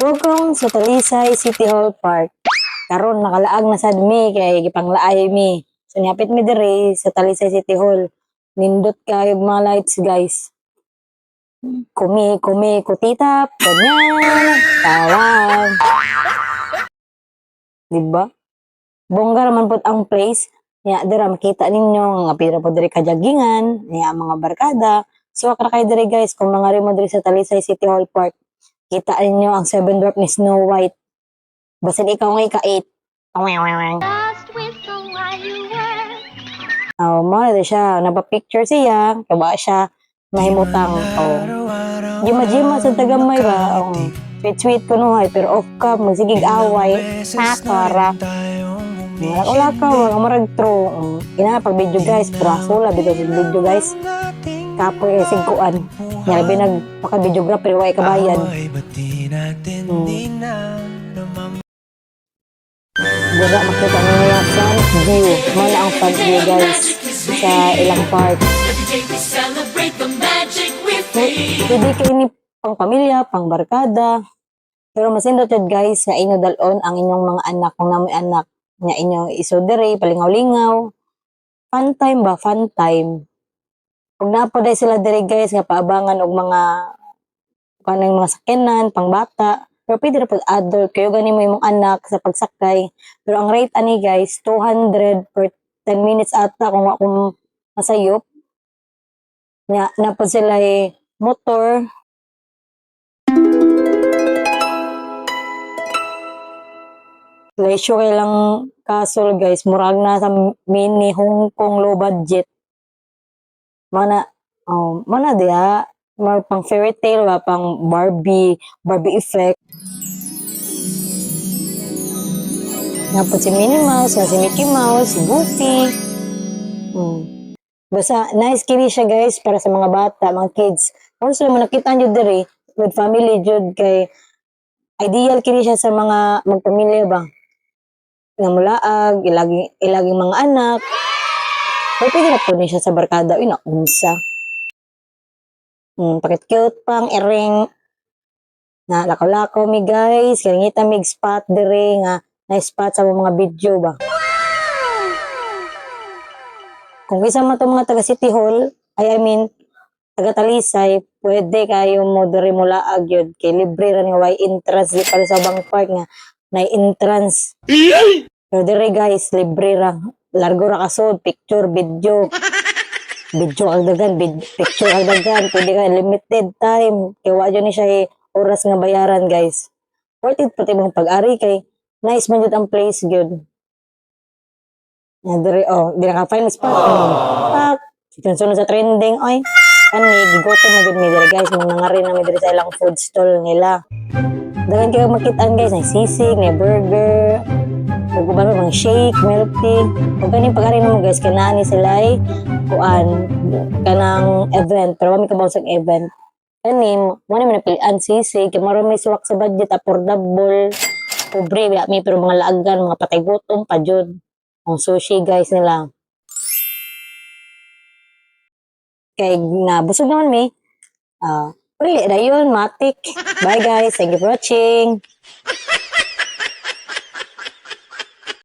Welcome sa Talisay City Hall Park. Karon nakalaag na sad mi kay gipanglaay mi. So niapit mi dire sa Talisay City Hall. Nindot kayo mga lights guys. Kumi, kutitap, ganyan, tawag. Diba? Bongga naman po ang place. Nya dira makita ninyo nga pira po dire kajagingan, nya mga barkada. So akra kayo dire guys kung mga remo dire sa Talisay City Hall Park. Kita ninyo ang Seven Dwarf ni Snow White. Basin ikaw nga ika-8. Oh, mo na siya. Napapicture siya. Kaba siya mahimutang. Oh. Jima-jima sa tagamay ba? Oh. Sweet-sweet ko nuhay. Pero off ka. Magsigig away. Nakara. Lakaw-lakaw. Mga marag-tro. Pag video guys. Prasula. Bito sa video guys. Kapoy sigkuan. Labi nagpaka-videographer. Huwag kabayan. Diba makita nyo yung front view. Mana ang front view guys sa ilang park. Pwede kayo ni pang pamilya, pang barkada. Pero mas indotted guys nga inyo dalon ang inyong mga anak kung namoy anak nga inyo isodere, palingaw-lingaw. Fun time ba? Fun time. Kung napoday sila dire guys nga paabangan og mga kanang mga sakyanan, pang bata. Pero pwede na pag adult, kayo gani mo yung anak sa pagsakay. Pero ang rate ani guys, 200 per 10 minutes ata kung akong masayop. Napod sila motor. Lesyo kay lang castle guys, murag na sa mini Hong Kong low budget. Mana dia, more pang fairy tale ba, pang Barbie effect. Napod si Minnie Mouse, si Mickey Mouse, si Goofy. Basta nice kini siya guys para sa mga bata, mga kids. Kung sila mo nakita nyo dire, with family jud kay ideal kini siya sa mga magpamilya ba. Nga mulaag, ilaging mga anak. Pero pwede na po siya sa barkada, unsa. Pakit cute pang iring. Na lakaw-lakaw mi guys, kaya mig spot dire nga nice spot sa mga video ba. Kung isa man itong mga taga City Hall, I mean, taga Talisay, pwede kayo mo dire mula agyod kay libre ra nga way entrance di para sa ubang park nga na entrance. Pero dire guys, libre ra. Largo ra kasod, picture, video. Video agdagan, picture agdagan, pwede ka limited time. Kaya wa ni siya oras nga bayaran guys. Worth it pati mong pag-ari kay nice man jud ang place gyud. Dire di na ka find spot. Pak, sunod sa trending oy. Kani gigoto na gud mi dire guys, mo nangari na mi dire sa ilang food stall nila. Dagan kayo makitaan guys, na sisig, na burger, ug uban mga shake, milk tea. Ug kani pag-ari namo guys, kanani sila kuan kanang event, pero wala mi kabaw sa event. Kani mo na man pilian sisig, kay maro may suwak sa budget, affordable. Pobre wala mi pero mga laagan, mga patay gutom pa jud. Ang sushi guys nila. Kay nabusog naman mi. Uli, dayon, matik. Bye guys. Thank you for watching.